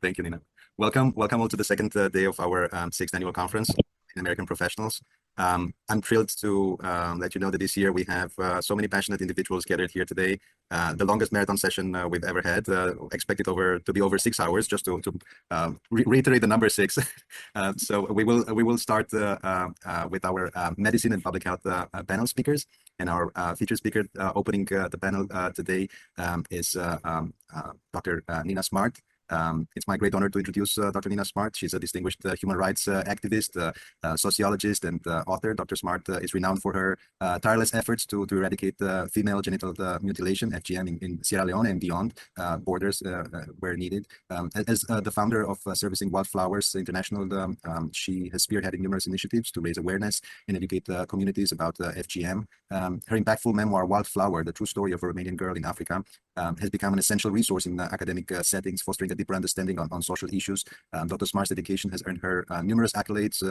Thank you, Nina. Welcome all to the second day of our sixth annual conference in American Professionals. I'm thrilled to let you know that this year we have so many passionate individuals gathered here today. The longest marathon session we've ever had, expected to be over 6 hours, just to reiterate the number 6. So we will start with our medicine and public health panel speakers, and our featured speaker opening the panel today is Dr. Nina Smart. It's my great honor to introduce Dr. Nina Smart. She's a distinguished human rights activist, sociologist, and author. Dr. Smart is renowned for her tireless efforts to eradicate female genital mutilation, FGM, in Sierra Leone and beyond borders where needed. As the founder of Servicing Wildflowers International, she has spearheaded numerous initiatives to raise awareness and educate communities about FGM. Her impactful memoir, Wildflower, The True Story of a Romanian Girl in Africa, has become an essential resource in academic settings, fostering a deeper understanding on social issues. Dr. Smart's dedication has earned her numerous accolades,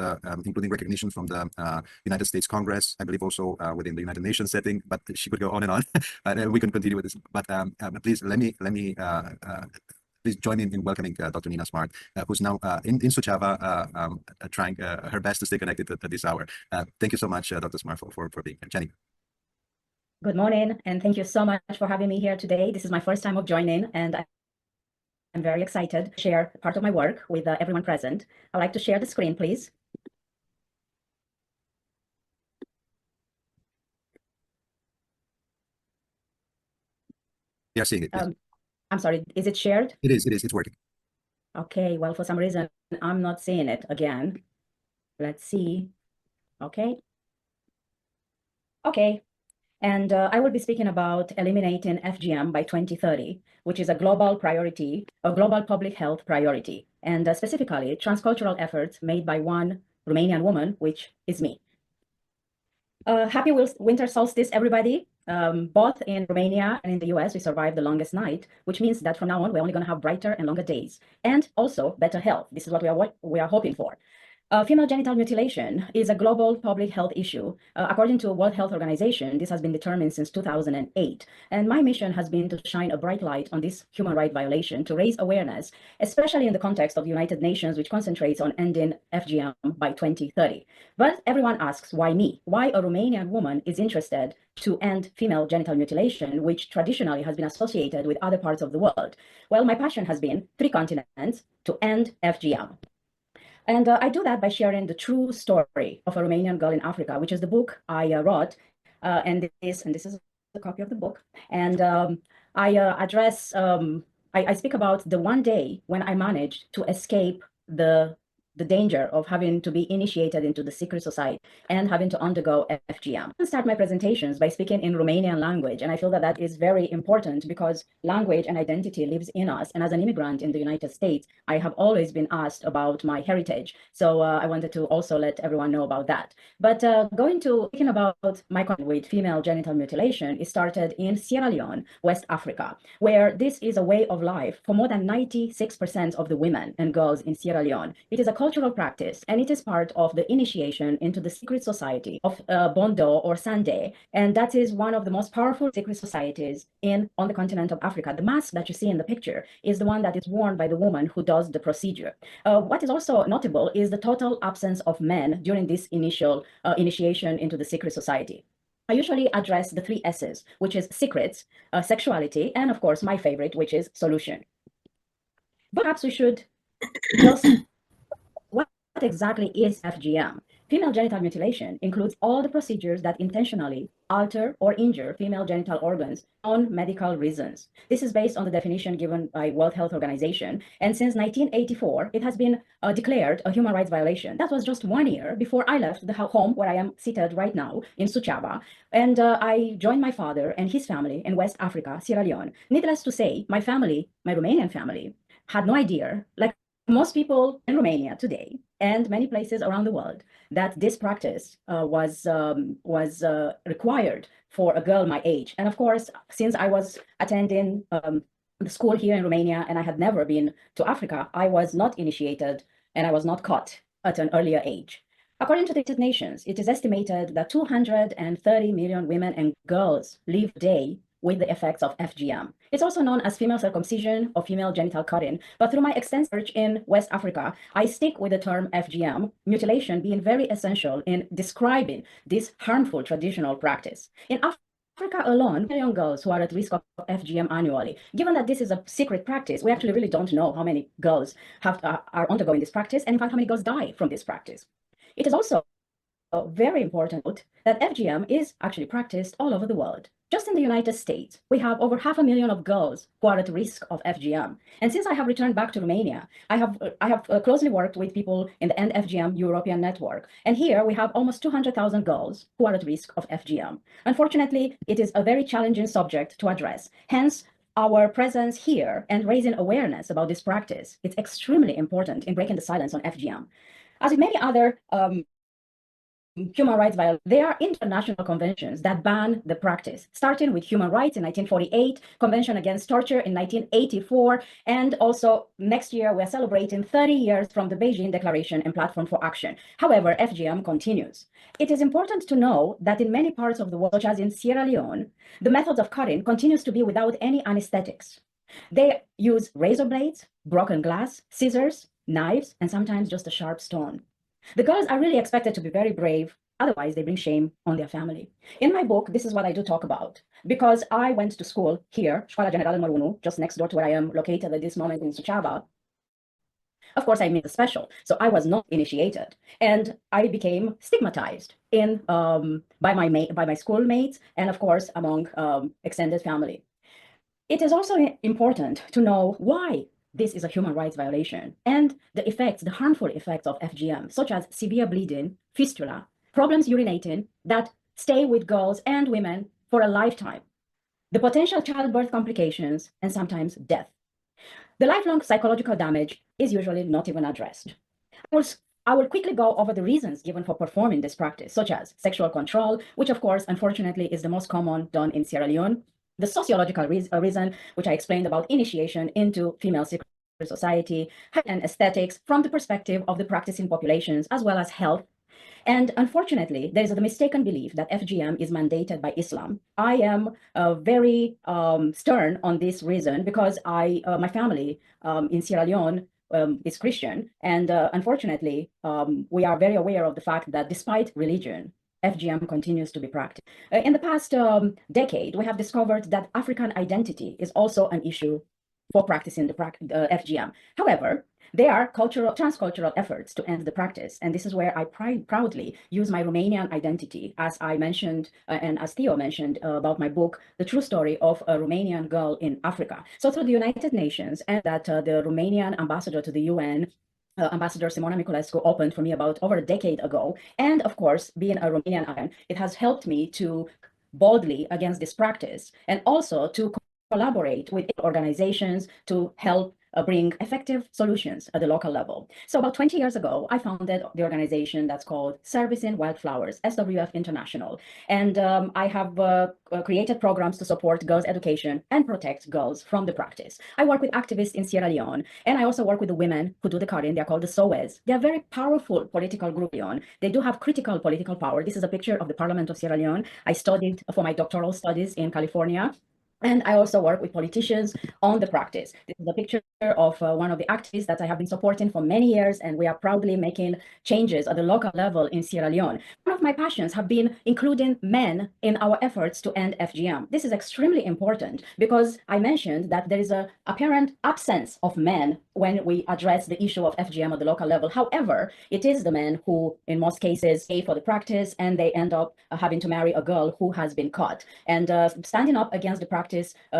including recognition from the United States Congress, I believe also within the United Nations setting, but she could go on and on. We can continue with this. But please let me please join me in welcoming Dr. Nina Smart, who's now in Suceava, trying her best to stay connected at this hour. Thank you so much, Dr. Smart, for being here. Jenny. Good morning, and thank you so much for having me here today. This is my first time of joining, and I'm very excited to share part of my work with everyone present. I'd like to share the screen, please. Yeah, seeing it. Yes. I'm sorry, is it shared? It is, it's working. Okay, well, for some reason, I'm not seeing it again. Let's see. Okay. And I will be speaking about eliminating FGM by 2030, which is a global priority, a global public health priority, and specifically transcultural efforts made by one Romanian woman, which is me. Happy winter solstice, everybody. Both in Romania and in the US, we survived the longest night, which means that from now on, we're only going to have brighter and longer days, and also better health. This is what we are hoping for. Female genital mutilation is a global public health issue. According to World Health Organization, this has been determined since 2008. And my mission has been to shine a bright light on this human right violation, to raise awareness, especially in the context of the United Nations, which concentrates on ending FGM by 2030. But everyone asks, why me? Why a Romanian woman is interested to end female genital mutilation, which traditionally has been associated with other parts of the world? Well, my passion has been 3 continents to end FGM. And I do that by sharing the true story of a Romanian girl in Africa, which is the book I wrote. And this is a copy of the book. And I address, I speak about the one day when I managed to escape the danger of having to be initiated into the secret society and having to undergo FGM. I start my presentations by speaking in Romanian language, and I feel that that is very important because language and identity lives in us. And as an immigrant in the United States, I have always been asked about my heritage. So I wanted to also let everyone know about that. But speaking about my contact with female genital mutilation, it started in Sierra Leone, West Africa, where this is a way of life for more than 96% of the women and girls in Sierra Leone. It is a cultural practice, and it is part of the initiation into the secret society of Bondo or Sande, and that is one of the most powerful secret societies on the continent of Africa. The mask that you see in the picture is the one that is worn by the woman who does the procedure. What is also notable is the total absence of men during this initial initiation into the secret society. I usually address the 3 S's, which is secrets, sexuality, and of course, my favorite, which is solution. But perhaps we should just what exactly is FGM? Female genital mutilation includes all the procedures that intentionally alter or injure female genital organs on medical reasons. This is based on the definition given by World Health Organization. And since 1984, it has been declared a human rights violation. That was just 1 year before I left the home where I am seated right now in Suceava. And I joined my father and his family in West Africa, Sierra Leone. Needless to say, my family, my Romanian family, had no idea, like most people in Romania today and many places around the world, that this practice was required for a girl my age. And of course, since I was attending the school here in Romania and I had never been to Africa, I was not initiated and I was not caught at an earlier age. According to the United Nations, it is estimated that 230 million women and girls live a day with the effects of FGM. It's also known as female circumcision or female genital cutting, but through my extensive research in West Africa, I stick with the term FGM, mutilation being very essential in describing this harmful traditional practice. In Africa alone, million girls who are at risk of FGM annually. Given that this is a secret practice, we actually really don't know how many girls are undergoing this practice, and in fact, how many girls die from this practice. It is also very important to note that FGM is actually practiced all over the world. Just in the United States, we have over 500,000 of girls who are at risk of FGM. And since I have returned back to Romania, I have closely worked with people in the End FGM European network. And here we have almost 200,000 girls who are at risk of FGM. Unfortunately, it is a very challenging subject to address. Hence, our presence here and raising awareness about this practice, it's extremely important in breaking the silence on FGM. As with many other human rights violations, there are international conventions that ban the practice, starting with human rights in 1948, Convention Against Torture in 1984, and also next year we're celebrating 30 years from the Beijing Declaration and Platform for Action. However, FGM continues. It is important to know that in many parts of the world, such as in Sierra Leone, the methods of cutting continues to be without any anesthetics. They use razor blades, broken glass, scissors, knives, and sometimes just a sharp stone. The girls are really expected to be very brave, otherwise they bring shame on their family. In my book, this is what I do talk about. Because I went to school here, Școala Generală Mărunu, just next door to where I am located at this moment in Suceava. Of course, I made a special, so I was not initiated, and I became stigmatized by my schoolmates and, of course, among extended family. It is also important to know why this is a human rights violation and the effects, the harmful effects of FGM, such as severe bleeding, fistula, problems urinating that stay with girls and women for a lifetime, the potential childbirth complications, and sometimes death. The lifelong psychological damage is usually not even addressed. I will quickly go over the reasons given for performing this practice, such as sexual control, which of course, unfortunately, is the most common done in Sierra Leone, the sociological reason, which I explained about initiation into female secret society, and aesthetics from the perspective of the practicing populations, as well as health. And unfortunately, there is a mistaken belief that FGM is mandated by Islam. I am very stern on this reason because my family in Sierra Leone is Christian. And unfortunately, we are very aware of the fact that despite religion, FGM continues to be practiced. In the past decade, we have discovered that African identity is also an issue for practicing the FGM. However, there are transcultural efforts to end the practice, and this is where I proudly use my Romanian identity, as I mentioned, and as Theo mentioned about my book, The True Story of a Romanian Girl in Africa. So through the United Nations, and that the Romanian ambassador to the UN, Ambassador Simona Miculescu, opened for me about over a decade ago. And of course, being a Romanian, it has helped me to boldly against this practice and also to collaborate with organizations to help bring effective solutions at the local level. So about 20 years ago, I founded the organization that's called Servicing Wildflowers, SWF International. And I have created programs to support girls' education and protect girls from the practice. I work with activists in Sierra Leone, and I also work with the women who do the cutting. They're called the SOWEs. They're a very powerful political group, Leone. They do have critical political power. This is a picture of the Parliament of Sierra Leone. I studied for my doctoral studies in California. And I also work with politicians on the practice. This is a picture of one of the activists that I have been supporting for many years, and we are proudly making changes at the local level in Sierra Leone. One of my passions have been including men in our efforts to end FGM. This is extremely important because I mentioned that there is an apparent absence of men when we address the issue of FGM at the local level. However, it is the men who, in most cases, pay for the practice, and they end up having to marry a girl who has been cut. And standing up against the practice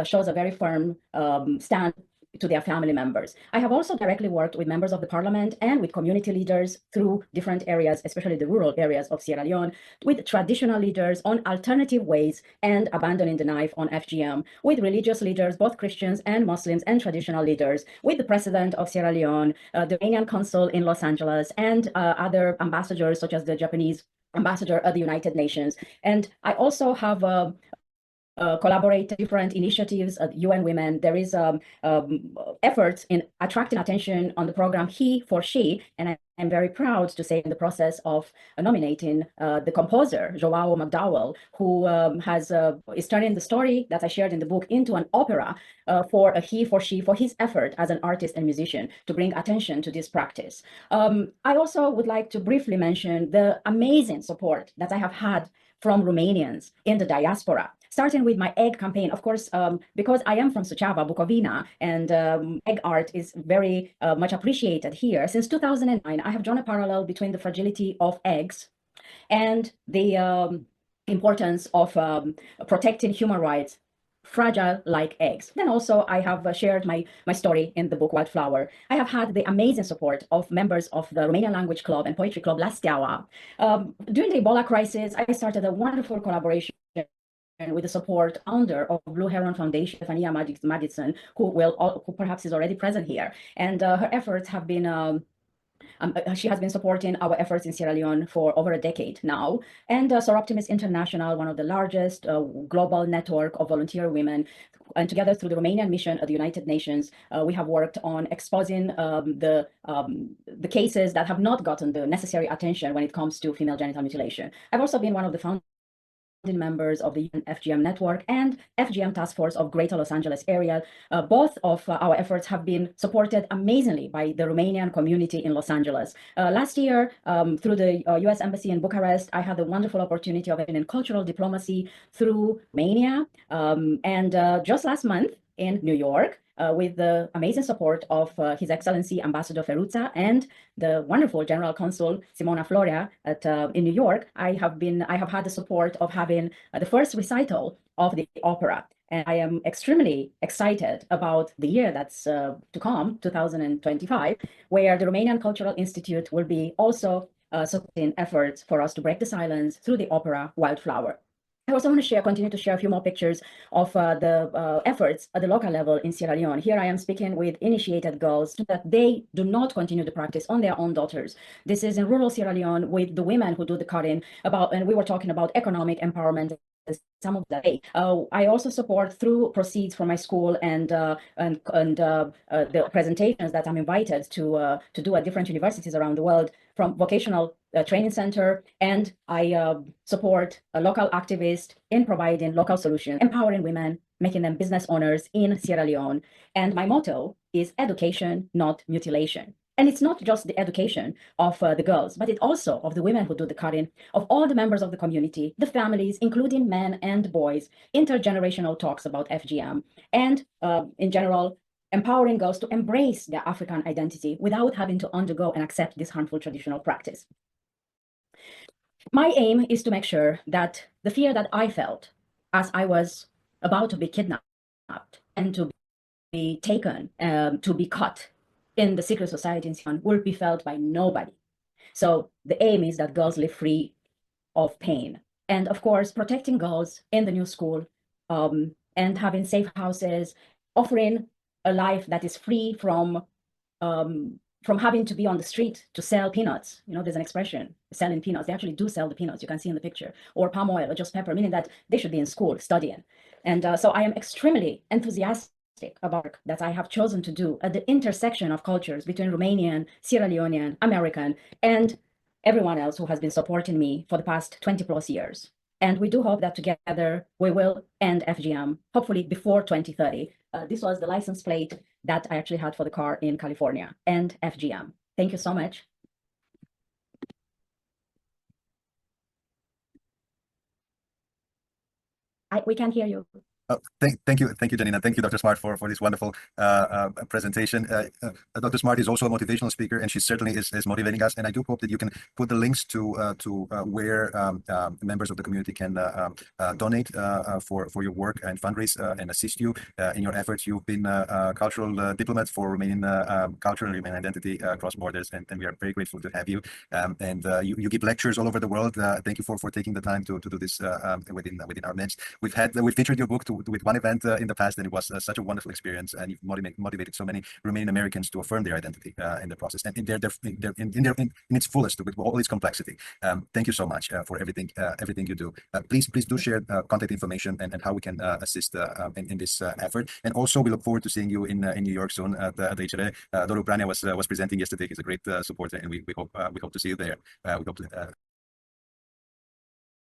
shows a very firm stand to their family members. I have also directly worked with members of the parliament and with community leaders through different areas, especially the rural areas of Sierra Leone, with traditional leaders on alternative ways and abandoning the knife on FGM, with religious leaders, both Christians and Muslims, and traditional leaders, with the president of Sierra Leone, the Romanian consul in Los Angeles, and other ambassadors such as the Japanese ambassador at the United Nations. And I also have collaborate different initiatives at UN Women. There is efforts in attracting attention on the program He for She, and I'm very proud to say in the process of nominating the composer, Joao McDowell, who is turning the story that I shared in the book into an opera for a He for She, for his effort as an artist and musician to bring attention to this practice. I also would like to briefly mention the amazing support that I have had from Romanians in the diaspora, starting with my egg campaign. Of course, because I am from Suceava, Bucovina, and egg art is very much appreciated here. Since 2009, I have drawn a parallel between the fragility of eggs and the importance of protecting human rights, fragile like eggs. Then also I have shared my story in the book Wildflower. I have had the amazing support of members of the Romanian Language Club and Poetry Club La Steaua. During the Ebola crisis, I started a wonderful collaboration with the support founder of Blue Heron Foundation, Stefania Madison, who perhaps is already present here. And her efforts have been she has been supporting our efforts in Sierra Leone for over a decade now. And Soroptimist International, one of the largest global network of volunteer women, and together through the Romanian mission at the United Nations, we have worked on exposing the cases that have not gotten the necessary attention when it comes to female genital mutilation. I've also been one of the founding members of the FGM network and FGM task force of Greater Los Angeles area. Both of our efforts have been supported amazingly by the Romanian community in Los Angeles. Last year, through the US Embassy in Bucharest, I had the wonderful opportunity of being in cultural diplomacy through Romania. And just last month in New York, with the amazing support of His Excellency Ambassador Ferruța and the wonderful General Consul Simona Florea in New York, I have had the support of having the first recital of the opera. And I am extremely excited about the year that's to come, 2025, where the Romanian Cultural Institute will be also supporting efforts for us to break the silence through the opera Wildflower. I also want to continue to share a few more pictures of the efforts at the local level in Sierra Leone. Here I am speaking with initiated girls so that they do not continue the practice on their own daughters. This is in rural Sierra Leone with the women who do the cutting and we were talking about economic empowerment. Some of the day. I also support through proceeds from my school and the presentations that I'm invited to do at different universities around the world, from vocational training center, and I support a local activist in providing local solutions, empowering women, making them business owners in Sierra Leone. And my motto is education, not mutilation. And it's not just the education of the girls, but it also of the women who do the cutting, of all the members of the community, the families, including men and boys, intergenerational talks about FGM, and in general, empowering girls to embrace their African identity without having to undergo and accept this harmful traditional practice. My aim is to make sure that the fear that I felt as I was about to be kidnapped and to be taken, to be cut in the secret society in Sion will be felt by nobody. So the aim is that girls live free of pain. And of course, protecting girls in the new school and having safe houses, offering a life that is free from having to be on the street to sell peanuts. You know, there's an expression, selling peanuts. They actually do sell the peanuts, you can see in the picture, or palm oil or just pepper, meaning that they should be in school studying. And so I am extremely enthusiastic about work that I have chosen to do at the intersection of cultures between Romanian, Sierra Leonean, American, and everyone else who has been supporting me for the past 20 plus years. And we do hope that together we will end FGM, hopefully before 2030. This was the license plate that I actually had for the car in California, and FGM. Thank you so much. We can't hear you. Thank you, Janina. Thank you, Dr. Smart, for this wonderful presentation. Dr. Smart is also a motivational speaker, and she certainly is motivating us. And I do hope that you can put the links to where members of the community can donate for your work and fundraise and assist you in your efforts. You've been a cultural diplomat for Romanian culture and Romanian identity across borders, and we are very grateful to have you. And you give lectures all over the world. Thank you for taking the time to do this within our midst. We've featured your book to with one event in the past, and it was such a wonderful experience, and you've motivated so many Romanian Americans to affirm their identity in the process, and in its fullest, with all its complexity. Thank you so much for everything you do. Please do share contact information and how we can assist in this effort. And also, we look forward to seeing you in New York soon at HRE. Doru Prania was presenting yesterday. He's a great supporter, and we hope to see you there. We hope to